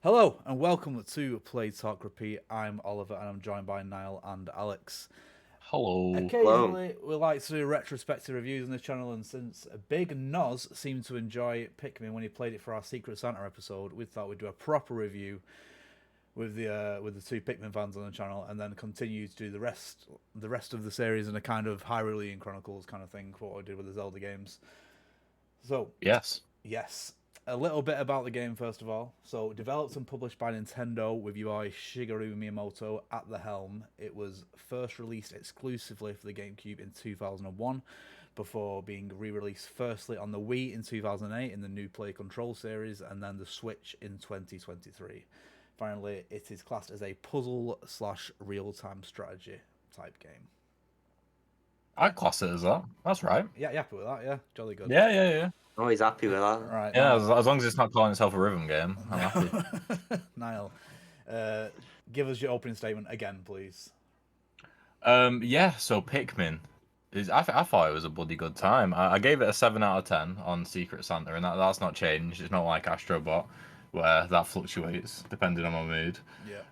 Hello and welcome to Play Talk Repeat. I'm Oliver and I'm joined by Niall and Alex. Hello. Hello. Occasionally, we like to do retrospective reviews on the channel, and since Big Noz seemed to enjoy Pikmin when he played it for our Secret Santa episode, we thought we'd do a proper review with the two Pikmin fans on the channel, and then continue to do the rest of the series in a kind of Hyrulean Chronicles kind of thing for what we did with the Zelda games. So, Yes. yes, a little bit about the game first of all. So, developed and published by Nintendo with UI Shigeru Miyamoto at the helm. It was first released exclusively for the GameCube in 2001, before being re-released firstly on the Wii in 2008 in the New Play Control series, and then the Switch in 2023. Finally, it is classed as a puzzle slash real-time strategy type game. I'd class it as that. That's right. Yeah, you happy with that? Yeah, jolly good. Yeah. Oh, he's happy with that. Right. Yeah, Now, as long as it's not calling itself a rhythm game, I'm happy. Niall, give us your opening statement again, please. So Pikmin. I thought it was a bloody good time. I gave it a 7 out of 10 on Secret Santa, and that's not changed. It's not like Astro Bot, where that fluctuates depending on my mood.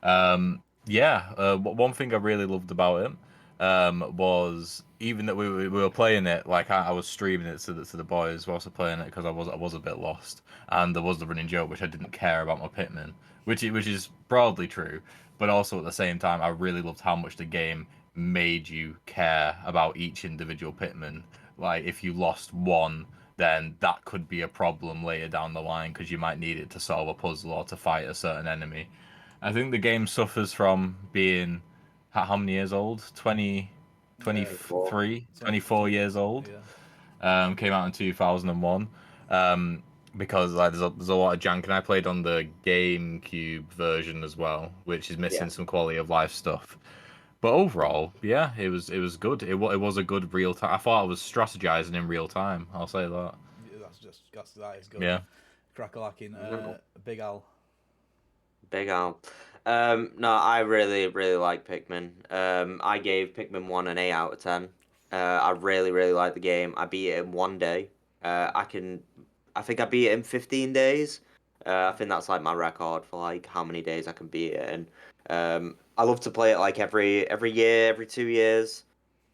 Yeah. One thing I really loved about it was even that we were playing it, like I was streaming it to the boys whilst playing it because I was a bit lost, and there was the running joke which I didn't care about my Pikmin, which is broadly true, but also at the same time I really loved how much the game made you care about each individual Pikmin. Like if you lost one, then that could be a problem later down the line because you might need it to solve a puzzle or to fight a certain enemy. I think the game suffers from being how many years old? 20, 23, 24 years old. Yeah. Came out in 2001. Because like there's a lot of jank, and I played on the GameCube version as well, which is missing some quality of life stuff. But overall, yeah, it was good. It was a good real time. I thought I was strategizing in real time. I'll say that. That is good. Yeah. Crackalacking. Big Al. Big Al. No, I really like Pikmin. I gave Pikmin 1 an 8 out of 10. I really like the game. I beat it in one day. I think I beat it in 15 days. I think that's like my record for like how many days I can beat it in. I love to play it like every year, every 2 years.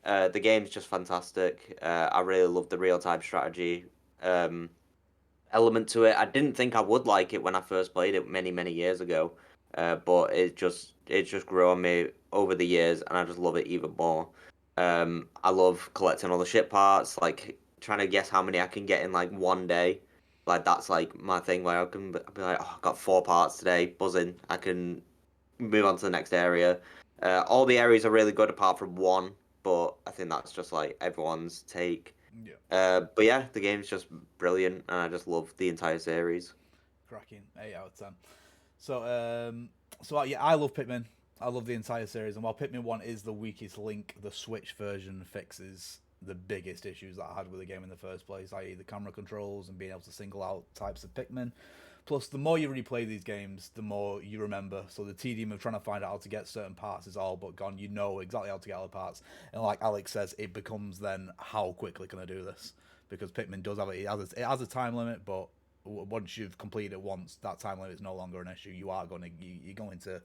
The game's just fantastic. I really love the real-time strategy element to it. I didn't think I would like it when I first played it many years ago, but it's just grew on me over the years, and I just love it even more. I love collecting all the ship parts, like trying to guess how many I can get in like one day. Like that's like my thing where I'll be like, oh, I've got 4 parts today, buzzing. I can move on to the next area. All the areas are really good apart from one, but I think that's just like everyone's take. Yeah. But yeah, the game's just brilliant, and I just love the entire series. Cracking. 8 out of 10. So yeah, I love Pikmin. I love the entire series, and while Pikmin 1 is the weakest link, the Switch version fixes the biggest issues that I had with the game in the first place, i.e. the camera controls and being able to single out types of Pikmin. Plus, the more you replay these games, the more you remember. So the tedium of trying to find out how to get certain parts is all but gone. You know exactly how to get all the parts. And like Alex says, it becomes then how quickly can I do this? Because Pikmin does have it has a time limit, but once you've completed it once, that time limit is no longer an issue. You're going to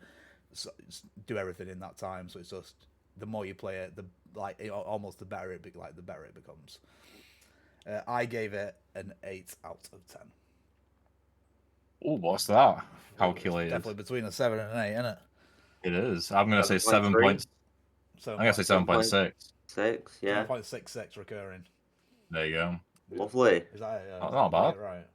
do everything in that time. So it's just the more you play it, almost the better it becomes. I gave it an 8 out of 10. Oh, what's that? Calculated. Definitely between a 7 and an 8, isn't it? It is. I'm gonna say 7.3. 7 I'm gonna say 7.6. 6, yeah. 7.66 recurring. There you go. Lovely. Is that it? Yeah. Not bad. Right.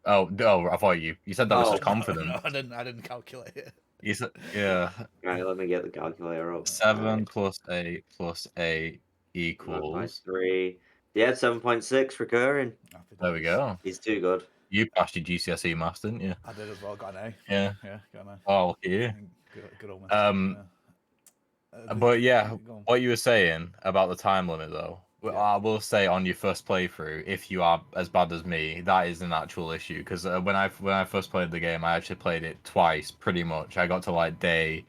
I thought you said that with such confidence. No, I didn't calculate it. You said, yeah. Right, let me get the calculator up. 7 plus 8 plus 8 equals. 3. Yeah, 7.6 recurring. There we go. He's too good. You passed your GCSE maths, didn't you? I did as well. Got an A. Yeah. Got an A. Oh, yeah. Good old But yeah, what you were saying about the time limit, though, I will say on your first playthrough, if you are as bad as me, that is an actual issue. Because when I first played the game, I actually played it twice, pretty much. I got to like day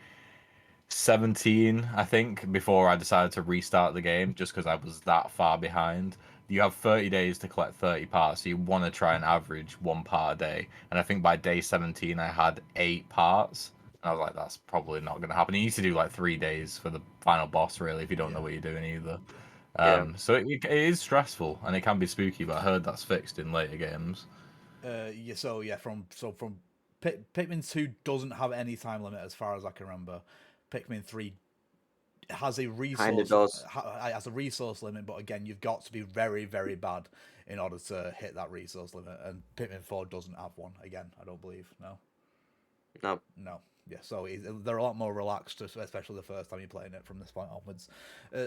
17, I think, before I decided to restart the game, just because I was that far behind. you have 30 days to collect 30 parts, so you want to try and average 1 part a day. And I think by day 17, I had 8 parts. And I was like, that's probably not going to happen. You need to do like 3 days for the final boss, really, if you don't know what you're doing either. Yeah. So it is stressful and it can be spooky, but I heard that's fixed in later games. From Pikmin 2 doesn't have any time limit as far as I can remember. Pikmin 3 has a Kind of resource does. has a resource limit, but again, you've got to be very, very bad in order to hit that resource limit. And Pikmin 4 doesn't have one. Again, I don't believe. No. No. Yeah, so they're a lot more relaxed, especially the first time you're playing it from this point onwards.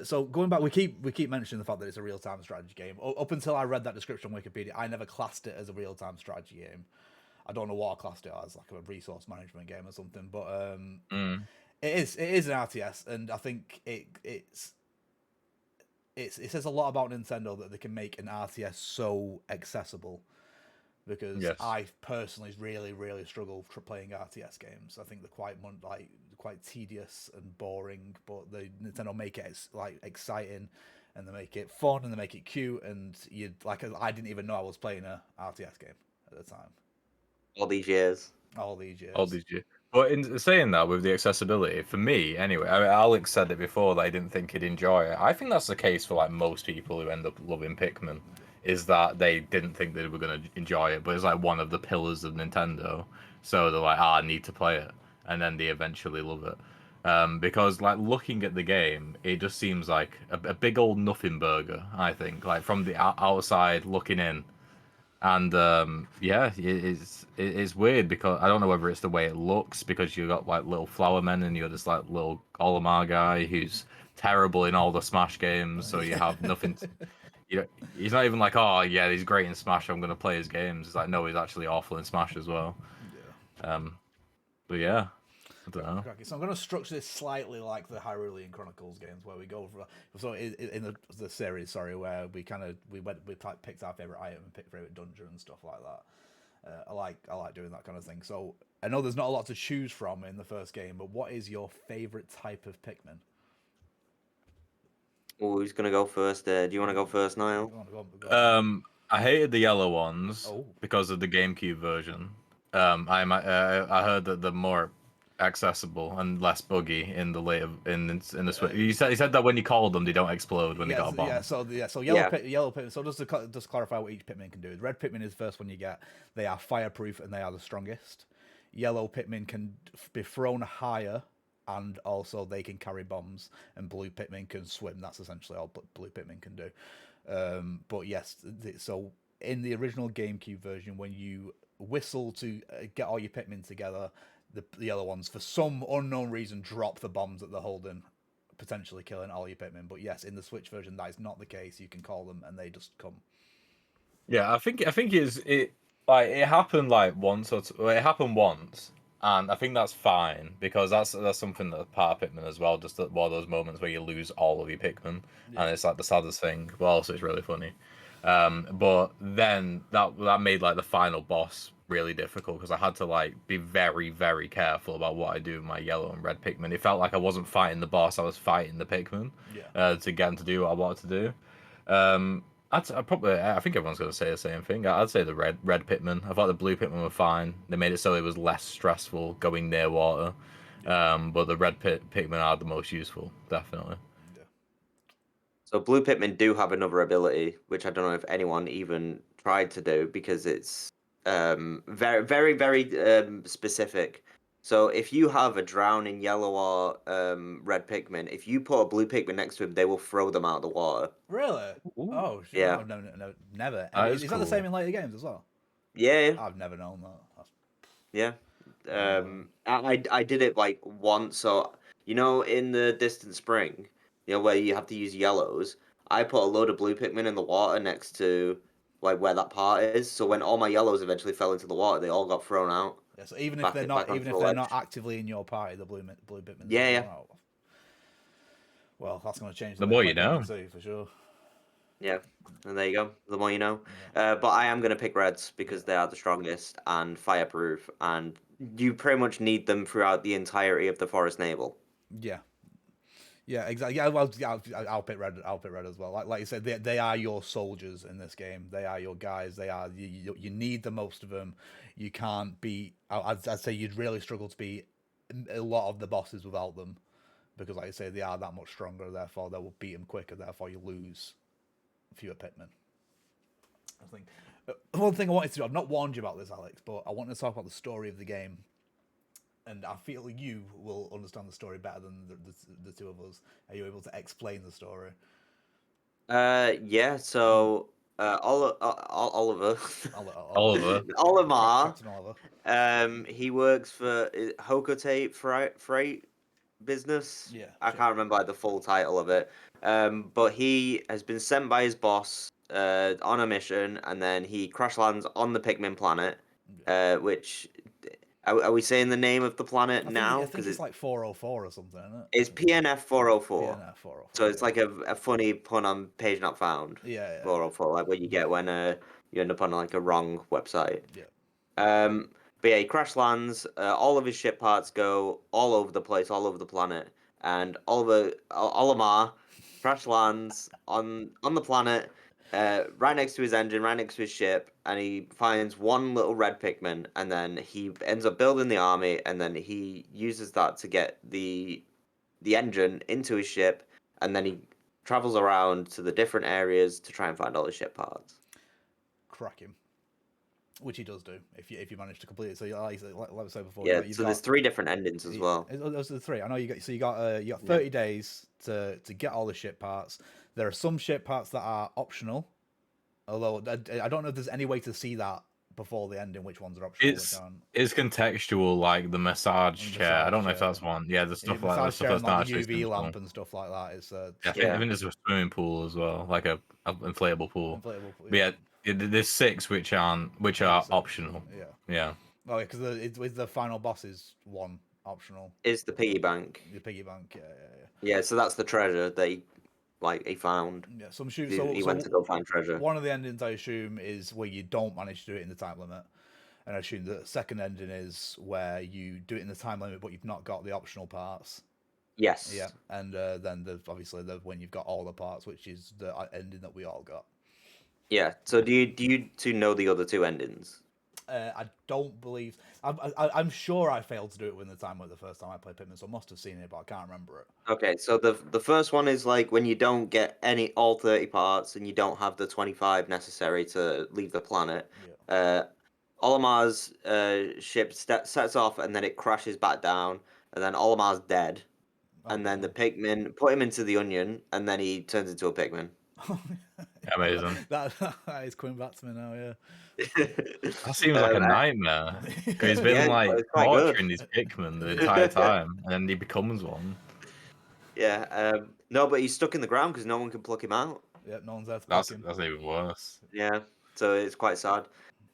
So going back, we keep mentioning the fact that it's a real time strategy game. Up until I read that description on Wikipedia, I never classed it as a real time strategy game. I don't know what I classed it as, like a resource management game or something. But it is an RTS, and I think it says a lot about Nintendo that they can make an RTS so accessible. Because Yes. I personally really, really struggle playing RTS games. I think they're quite tedious and boring, but the Nintendo make it like exciting, and they make it fun, and they make it cute, and I didn't even know I was playing a RTS game at the time. All these years. All these years. All these years. But in saying that, with the accessibility, for me anyway, I mean, Alex said it before that I didn't think he'd enjoy it. I think that's the case for like most people who end up loving Pikmin, is that they didn't think they were going to enjoy it, but it's like one of the pillars of Nintendo. So they're like, I need to play it, and then they eventually love it. Because like looking at the game, it just seems like a big old nothing burger. I think like from the outside looking in. And it's weird because I don't know whether it's the way it looks, because you got like little flower men and you're this like little Olimar guy who's terrible in all the Smash games, so you have nothing. He's not even like, oh yeah, he's great in Smash, I'm gonna play his games. It's like, no, he's actually awful in Smash as well. Yeah. But yeah, I don't know. So I'm going to structure this slightly like the Hyrulean Chronicles games, where we go in the series, sorry, where we picked our favorite item and picked favorite dungeon and stuff like that. I like doing that kind of thing. So I know there's not a lot to choose from in the first game, but what is your favorite type of Pikmin? Oh, who's gonna go first? Do you want to go first, Niall? I hated the yellow ones Oh. because of the GameCube version. I heard that they're more accessible and less buggy in the later in the Switch. You said that when you call them, they don't explode when they got a bomb. So yellow Pikmin. So just clarify what each Pikmin can do. Red Pikmin is the first one you get. They are fireproof and they are the strongest. Yellow Pikmin can be thrown higher, and also they can carry bombs. And blue Pikmin can swim. That's essentially all blue Pikmin can do. But yes, so in the original GameCube version, when you whistle to get all your Pikmin together, the yellow ones, for some unknown reason, drop the bombs that they're holding, potentially killing all your Pikmin. But yes, in the Switch version, that is not the case. You can call them and they just come. Yeah, I think it happened like once it happened once, and I think that's fine because that's something that's part of Pikmin as well. Just one of those moments where you lose all of your Pikmin, and it's like the saddest thing. But also it's really funny. But then that made like the final boss really difficult because I had to like be very, very careful about what I do with my yellow and red Pikmin. It felt like I wasn't fighting the boss; I was fighting the Pikmin to get him to do what I wanted to do. I think everyone's going to say the same thing. I'd say the red Pikmin. I thought the blue Pikmin were fine. They made it so it was less stressful going near water. But the red Pikmin are the most useful, definitely. Yeah. So blue Pikmin do have another ability, which I don't know if anyone even tried to do because it's very, very, very specific. So if you have a drowning yellow or red Pikmin, if you put a blue Pikmin next to him, they will throw them out of the water. Really? Ooh. Oh, shit. Yeah. No, never. That Is that the same in later games as well? Yeah. I've never known that. Yeah. I did it like once. So in the Distant Spring, where you have to use yellows, I put a load of blue Pikmin in the water next to like where that part is. So when all my yellows eventually fell into the water, they all got thrown out. Yeah, so even if they're not actively in your party, the blue Pikmin. Yeah. Well, that's going to change The more you know. too, for sure. Yeah, and there you go. The more you know. But I am going to pick reds because they are the strongest and fireproof, and you pretty much need them throughout the entirety of the Forest Navel. Yeah. Yeah, exactly. Yeah, well, yeah, I'll pick red. I'll pick red as well. Like you said, they are your soldiers in this game. They are your guys. They are you need the most of them. You can't beat. I'd say you'd really struggle to beat a lot of the bosses without them, because like I say, they are that much stronger. Therefore, they will beat them quicker. Therefore, you lose fewer Pikmin. I think one thing I wanted to do. I've not warned you about this, Alex, but I wanted to talk about the story of the game, and I feel you will understand the story better than the two of us. Are you able to explain the story? Yeah. So, Oliver, Oliver. Olimar, Captain Oliver. he works for Hokote Freight Business. Yeah, I shit. can't remember like the full title of it. But he has been sent by his boss on a mission, and then he crash lands on the Pikmin planet, which are we saying the name of the planet I now? think it's like 404 or something, isn't it? It's PNF 404. PNF 404. So it's Yeah. like a funny pun on page not found. Yeah. 404, like what you get when you end up on like a wrong website. Yeah. But yeah, he crash lands. All of his ship parts go all over the place, all over the planet, and Olimar crash lands on the planet, right next to his engine, right next to his ship, and he finds one little red Pikmin, and then he ends up building the army, and then he uses that to get the engine into his ship, and then he travels around to the different areas to try and find all the ship parts. Crack him. Which he does do if you manage to complete it. So like I said before, Yeah, so there's 3 different endings as well. Those are the 3. I know you got 30 days to get all the ship parts. There are some ship parts that are optional, although I don't know if there's any way to see that before the ending which ones are optional. It's contextual, like the massage chair. I don't know if that's one. Yeah, the stuff like that. Stuff that's not the actually UV lamp and stuff like that. It's I think there's a swimming pool as well, like a inflatable pool. But yeah, there's 6 which are optional. Yeah. Oh, yeah, because with the final boss is 1 optional. Is the piggy bank. The piggy bank, yeah. Yeah, so that's the treasure that he found. Yeah, so he went to go find treasure. One of the endings, I assume, is where you don't manage to do it in the time limit. And I assume the second ending is where you do it in the time limit, but you've not got the optional parts. Yes. Yeah, and then obviously when you've got all the parts, which is the ending that we all got. Yeah. So do you two know the other 2 endings? I don't believe. I'm sure I failed to do it within the time limit the first time I played Pikmin, so I must have seen it, but I can't remember it. Okay, so the first one is like when you don't get all 30 parts and you don't have the 25 necessary to leave the planet. Yeah. Olimar's ship sets off and then it crashes back down, and then Olimar's dead. And then the Pikmin put him into the onion, and then he turns into a Pikmin. Amazing. That is coming back to me now, yeah. That seems like a nightmare. He's been torturing these Pikmin the entire time, and then he becomes one. Yeah. No, but he's stuck in the ground because no one can pluck him out. Yeah, no one's there to pluck him. That's even worse. Yeah. So it's quite sad.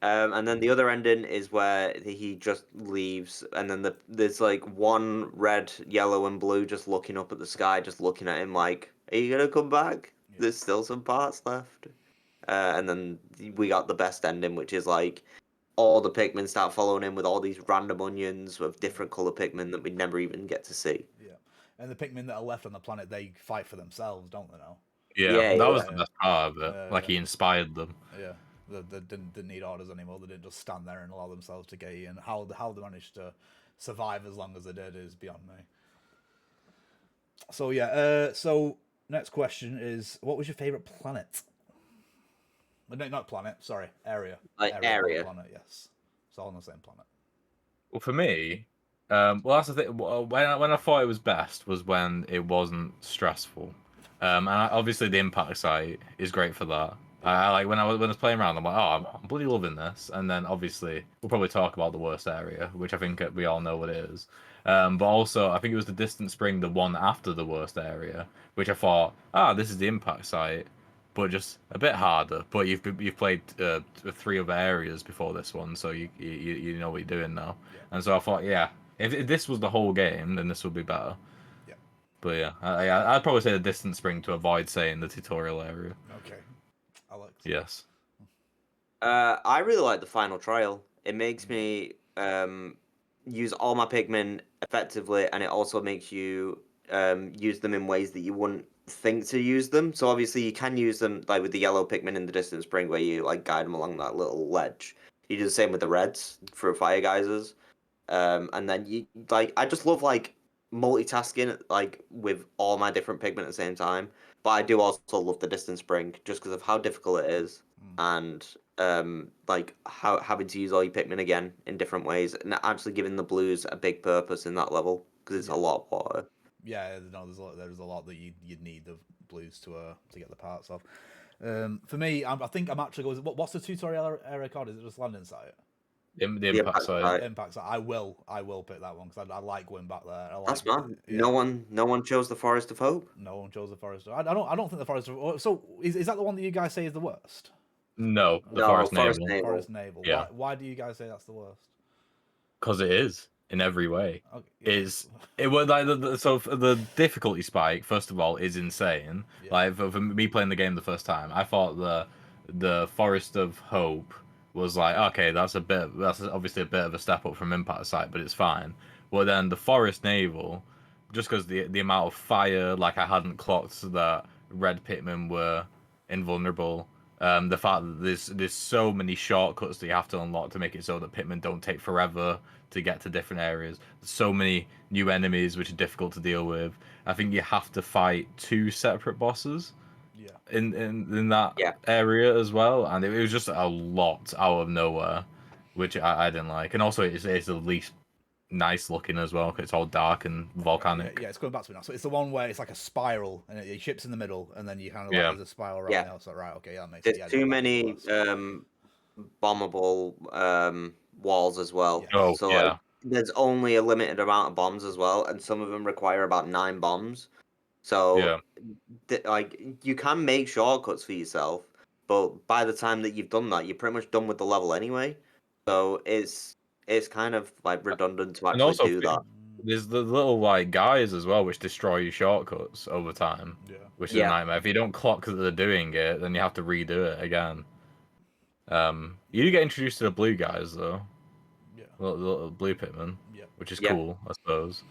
And then the other ending is where he just leaves, and then there's like one red, yellow, and blue just looking up at the sky, just looking at him like, "Are you gonna come back? Yeah. There's still some parts left." And then we got the best ending, which is like all the Pikmin start following him with all these random onions of different color Pikmin that we never even get to see. Yeah, and the Pikmin that are left on the planet, they fight for themselves, don't they now? Yeah, that was the best part of it. He inspired them. Yeah. They didn't need orders anymore. They didn't just stand there and allow themselves to get eaten. How they managed to survive as long as they did is beyond me. So yeah. So next question is, what was your favorite planet? No, not planet. Sorry, area. Area. Planet. Yes. It's all on the same planet. Well, for me, well, that's the thing. When I thought it was best was when it wasn't stressful. And obviously the impact site is great for that. I like when I was playing around, I'm like, oh, I'm bloody loving this. And then obviously we'll probably talk about the worst area, which I think we all know what it is. But also I think it was the Distant Spring, the one after the worst area, which I thought, this is the impact site, but just a bit harder. But you've played 3 other areas before this one, so you know what you're doing now. Yeah. And so I thought, yeah, if this was the whole game, then this would be better. Yeah. But yeah, I'd probably say the Distant Spring to avoid saying the tutorial area. Okay. Alex? Yes. I really like the final trial. It makes me use all my Pikmin effectively, and it also makes you use them in ways that you wouldn't think to use them. So obviously you can use them like with the yellow Pikmin in the Distant Spring, where you like guide them along that little ledge. You do the same with the reds for fire geysers. And then you like I just love like multitasking like with all my different Pikmin at the same time. But I do also love the Distant Spring just because of how difficult it is and like how having to use all your Pikmin again in different ways and actually giving the blues a big purpose in that level because it's a lot of water. Yeah, no, there's a lot that you'd need the blues to get the parts of. For me, I think I'm actually going. What's the tutorial area called? Is it just landing site? The The impact impact side. site. Impact site. I will pick that one because I like going back there. I like, That's man. yeah. No one chose the Forest of Hope. No one chose the Forest. I don't think the Forest. So is that the one that you guys say is the worst? No, the No, Forest Forest Navel. Navel. Forest Navel. Yeah. Why do you guys say that's the worst? Because it is in every way. Okay, yeah. It was like the difficulty spike. First of all, is insane. Yeah. Like for me playing the game the first time, I thought the Forest of Hope was like, okay, that's obviously a bit of a step up from Impact Site, but it's fine. Well, then the Forest Naval, just because the amount of fire, like I hadn't clocked that red Pikmin were invulnerable. The fact that there's so many shortcuts that you have to unlock to make it so that Pikmin don't take forever to get to different areas. There's so many new enemies which are difficult to deal with. I think you have to fight 2 separate bosses. Yeah. In that Yeah. area as well, and it was just a lot out of nowhere, which I didn't like. And also it's the least nice looking as well because it's all dark and volcanic. Yeah, it's going back to me now. So it's the one where it's like a spiral and your ship's in the middle, and then you kind of like there's a spiral around the outside. Right? Okay, yeah, that makes sense. There's too many bombable walls as well. Yes. Oh, So yeah. like, there's only a limited amount of bombs as well, and some of them require about 9 bombs. So like you can make shortcuts for yourself, but by the time that you've done that, you're pretty much done with the level anyway. So it's kind of like redundant to And actually also, do that. there's the little like guys as well which destroy your shortcuts over time, which is a nightmare. If you don't clock that they're doing it, then you have to redo it again. You do get introduced to the blue guys though, the little blue Pikmin, which is cool, I suppose.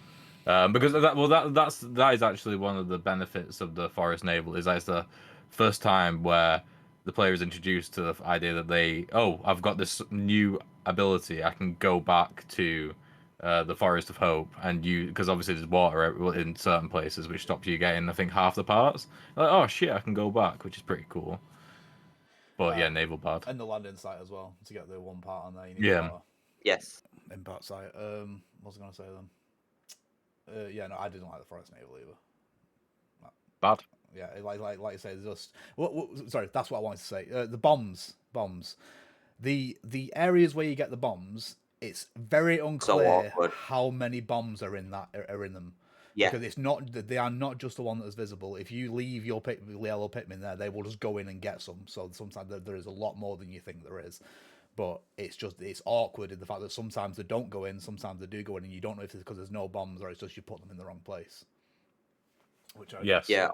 Because that is actually one of the benefits of the Forest Naval is that it's the first time where the player is introduced to the idea that I've got this new ability, I can go back to the Forest of Hope, and because obviously there's water in certain places which stops you getting I think half the parts. Like, oh shit, I can go back, which is pretty cool. But yeah, naval bad. And the landing site as well to get the one part on there. You need water. Yes. Impact site. What was I going to say then? Yeah, no, I didn't like the Forest Naval either. Bad. Yeah, like you say, just sorry, that's what I wanted to say. The bombs, the areas where you get the bombs, it's very unclear how many bombs are in them. Yeah, because they are not just the one that is visible. If you leave your yellow Pikmin there, they will just go in and get some. So sometimes there is a lot more than you think there is. But it's awkward in the fact that sometimes they don't go in, sometimes they do go in, and you don't know if it's because there's no bombs or it's just you put them in the wrong place.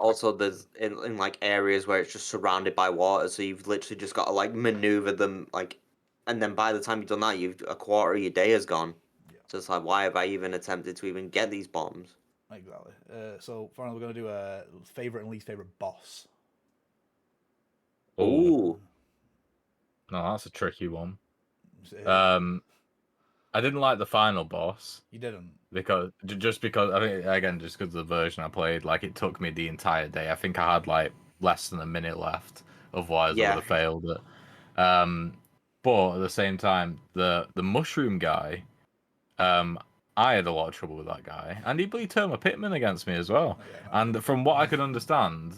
Also there's in like areas where it's just surrounded by water, so you've literally just got to like maneuver them like, and then by the time you've done that, a quarter of your day has gone. So it's like, why have I even attempted to even get these bombs? Exactly. So finally, we're gonna do a favorite and least favorite boss. Ooh. No, that's a tricky one. I didn't like the final boss. You didn't? Because I think again just because of the version I played, like it took me the entire day. I think I had like less than a minute left. Otherwise, I would have failed it. But at the same time, the mushroom guy, I had a lot of trouble with that guy, and he turned my Pikmin against me as well. And from what I could understand,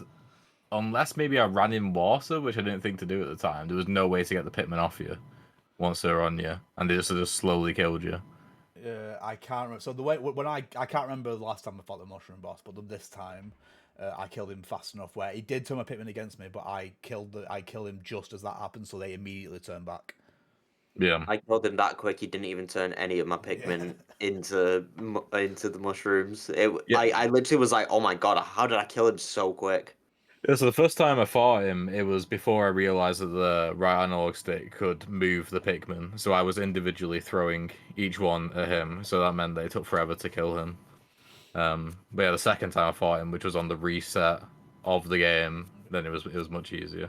unless maybe I ran in water, which I didn't think to do at the time, there was no way to get the Pikmin off you once they're on you, and they just slowly killed you. I can't remember. So the way when I can't remember the last time I fought the mushroom boss, but this time I killed him fast enough where he did turn my Pikmin against me, but I killed him just as that happened, so they immediately turned back. Yeah, I killed him that quick. He didn't even turn any of my Pikmin into the mushrooms. I literally was like, oh my god, how did I kill him so quick? Yeah, so the first time I fought him, it was before I realized that the right analog stick could move the Pikmin. So I was individually throwing each one at him. So that meant that it took forever to kill him. But yeah, the second time I fought him, which was on the reset of the game, then it was much easier.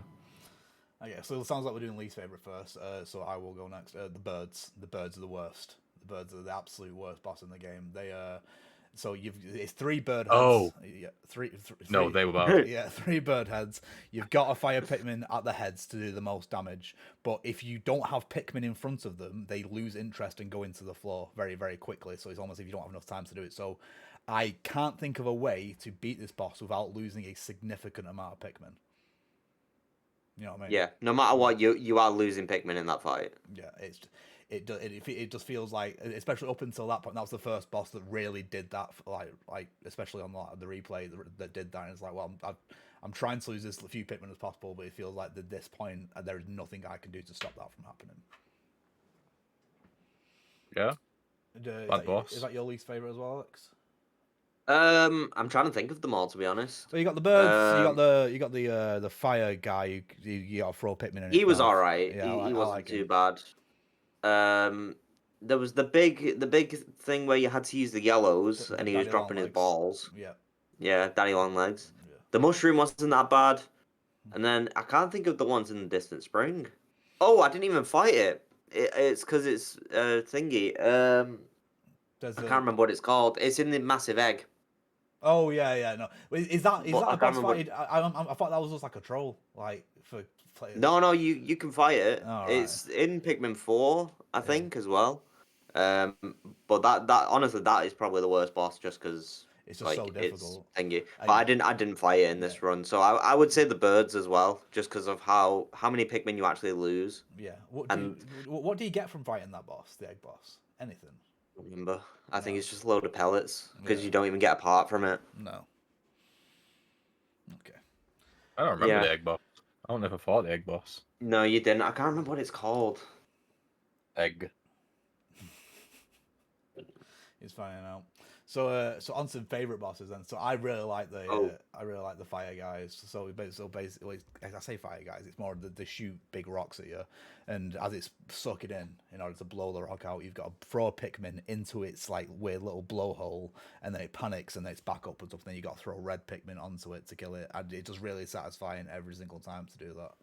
Okay, so it sounds like we're doing least favorite first. So I will go next. The birds. The birds are the worst. The birds are the absolute worst boss in the game. So it's 3 bird heads. Oh. Yeah, No, they were bad. Yeah, 3 bird heads. You've got to fire Pikmin at the heads to do the most damage. But if you don't have Pikmin in front of them, they lose interest and go into the floor very, very quickly. So it's almost if you don't have enough time to do it. So I can't think of a way to beat this boss without losing a significant amount of Pikmin. You know what I mean? Yeah, no matter what, you are losing Pikmin in that fight. Yeah, it just feels like, especially up until that point, that was the first boss that really did that. Like especially on the replay that did that. And it's like, well, I'm trying to lose as few Pikmin as possible, but it feels like at this point there is nothing I can do to stop that from happening. Yeah, bad boss. Is that your least favorite as well, Alex? I'm trying to think of them all, to be honest. So you got the birds, you got the fire guy. You got to throw Pikmin in. He was all alright. Yeah, he wasn't too bad. There was the big thing where you had to use the yellows, and he was dropping his balls. Yeah, Daddy Longlegs. Yeah. The mushroom wasn't that bad, and then I can't think of the ones in the Distant Spring. Oh, I didn't even fight it. It's because it's thingy. I can't remember what it's called. It's in the massive egg. Oh yeah, no. Is that a boss fight? I thought that was just like a troll, like for players. No, you can fight it. Oh, it's in Pikmin 4, I think, as well. But that honestly, that is probably the worst boss, just because it's just so difficult. It's thingy. But I didn't fight it in this run, so I would say the birds as well, just because of how many Pikmin you actually lose. Yeah. What do you get from fighting that boss, the egg boss? Anything? Remember, I think it's just a load of pellets because you don't even get a part from it. No. Okay. I don't remember the egg boss. I don't know if I fought the egg boss. No, you didn't. I can't remember what it's called. Egg. It's finding out. So on some favorite bosses then. So I really like the fire guys. So basically, as I say fire guys, it's more the shoot big rocks at you, and as it's sucking in order to blow the rock out, you've got to throw a Pikmin into its like weird little blowhole, and then it panics and then it's back up and stuff. And then you got to throw red Pikmin onto it to kill it, and it's just really satisfying every single time to do that.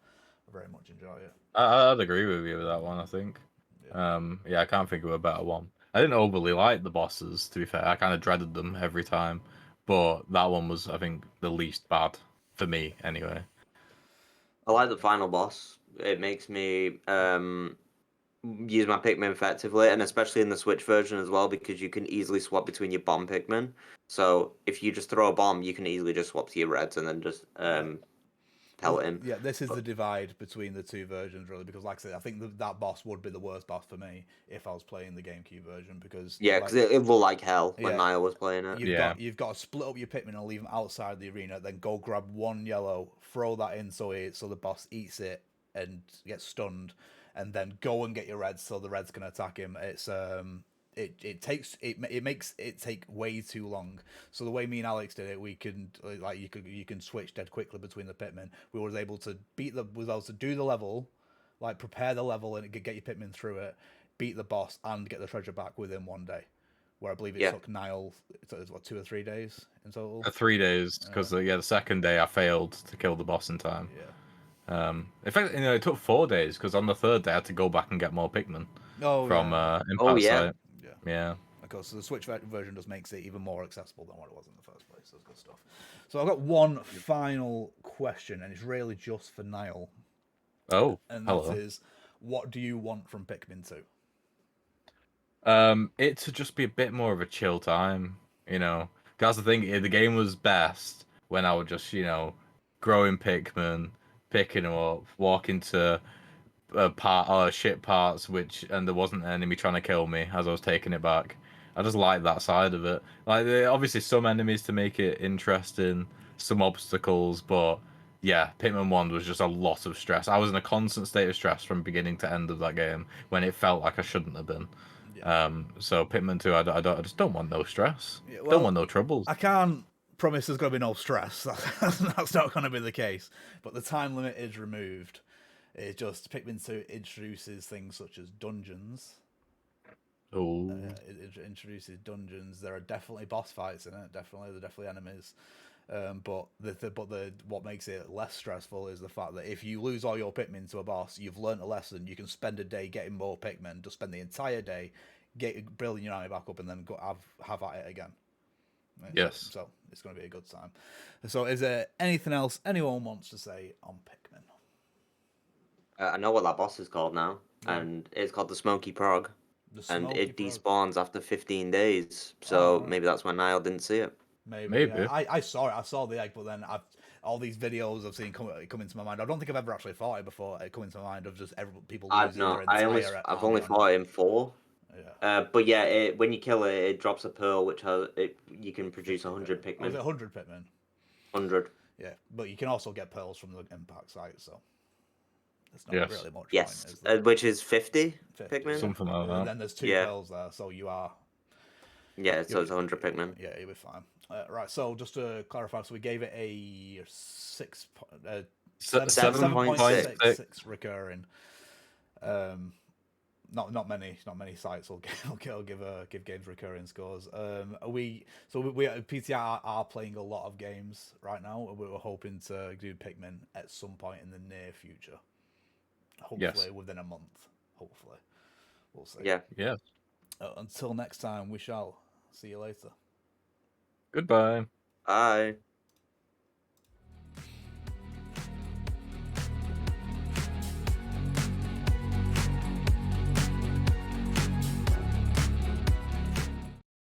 I very much enjoy it. I'd agree with you with that one. I think. Yeah, I can't think of a better one. I didn't overly like the bosses, to be fair. I kind of dreaded them every time. But that one was, I think, the least bad for me, anyway. I like the final boss. It makes me use my Pikmin effectively, and especially in the Switch version as well, because you can easily swap between your bomb Pikmin. So if you just throw a bomb, you can easily just swap to your reds and then just pellet him. Yeah, this is the divide between the two versions, really, because like I said, I think that boss would be the worst boss for me if I was playing the GameCube version, because because it looked like hell when Niall was playing it. You've got to split up your Pikmin and leave them outside the arena, then go grab one yellow, throw that in so the boss eats it and gets stunned, and then go and get your reds so the reds can attack him. It's it makes it take way too long. So the way me and Alex did it, you can switch dead quickly between the Pikmin. We were able to do the level, like prepare the level and get your Pikmin through it, beat the boss and get the treasure back within one day. Where I believe it took Niall, what, 2 or 3 days in total? 3 days, because the second day I failed to kill the boss in time. Yeah. In fact, it took 4 days, because on the third day I had to go back and get more Pikmin from Impact Site. Yeah. Because the Switch version just makes it even more accessible than what it was in the first place. That's good stuff. So I've got one final question, and it's really just for Niall. Oh, and that is, what do you want from Pikmin 2? It to just be a bit more of a chill time, That's the thing. The game was best when I would just, growing Pikmin, picking them up, walking to shit parts, and there wasn't an enemy trying to kill me as I was taking it back. I just like that side of it. Like, there are obviously some enemies to make it interesting, some obstacles, but yeah, Pikmin 1 was just a lot of stress. I was in a constant state of stress from beginning to end of that game when it felt like I shouldn't have been. Yeah. So Pikmin 2, I just don't want no stress. Yeah, don't want no troubles. I can't promise there's going to be no stress. That's not going to be the case. But the time limit is removed. It's just Pikmin 2 introduces things such as dungeons. Oh, It introduces dungeons. There are definitely boss fights in it. Definitely, there are definitely enemies. But what makes it less stressful is the fact that if you lose all your Pikmin to a boss, you've learnt a lesson. You can spend a day getting more Pikmin. Just spend the entire day building your army back up, and then go have at it again. Right? yes. So it's going to be a good time. So is there anything else anyone wants to say on Pikmin? I know what that boss is called now, Yeah. and it's called the Smoky Prog, The and Smoky it Frog. despawns after 15 days. Oh, So right. maybe that's why Niall didn't see it. Maybe. Maybe. Yeah. I saw it. I saw the egg, but then all these videos I've seen come into my mind. I don't think I've ever actually fought it before. It come into my mind of just people I've losing their not. entire I've army only on fought it in 4. Yeah. But yeah, when you kill it, it drops a pearl, which you can produce 100 Oh, is Pikmin. it 100 Pikmin? 100. Yeah, but you can also get pearls from the impact site, so there's not Yes. really much Yes, point, is there? which is 50 50, Pikmin. Something like And that. then there's 2 Yeah. pearls there, so you are. Yeah, so it's 100 Pikmin. Yeah, you'll be fine. Right, so just to clarify, so we gave it a 7.6 recurring. Not many sites will give games recurring scores. We at PTR are playing a lot of games right now. We were hoping to do Pikmin at some point in the near future. Hopefully within a month. Hopefully, we'll see. Yeah. Yes. Until next time, we shall see you later. Goodbye. Bye.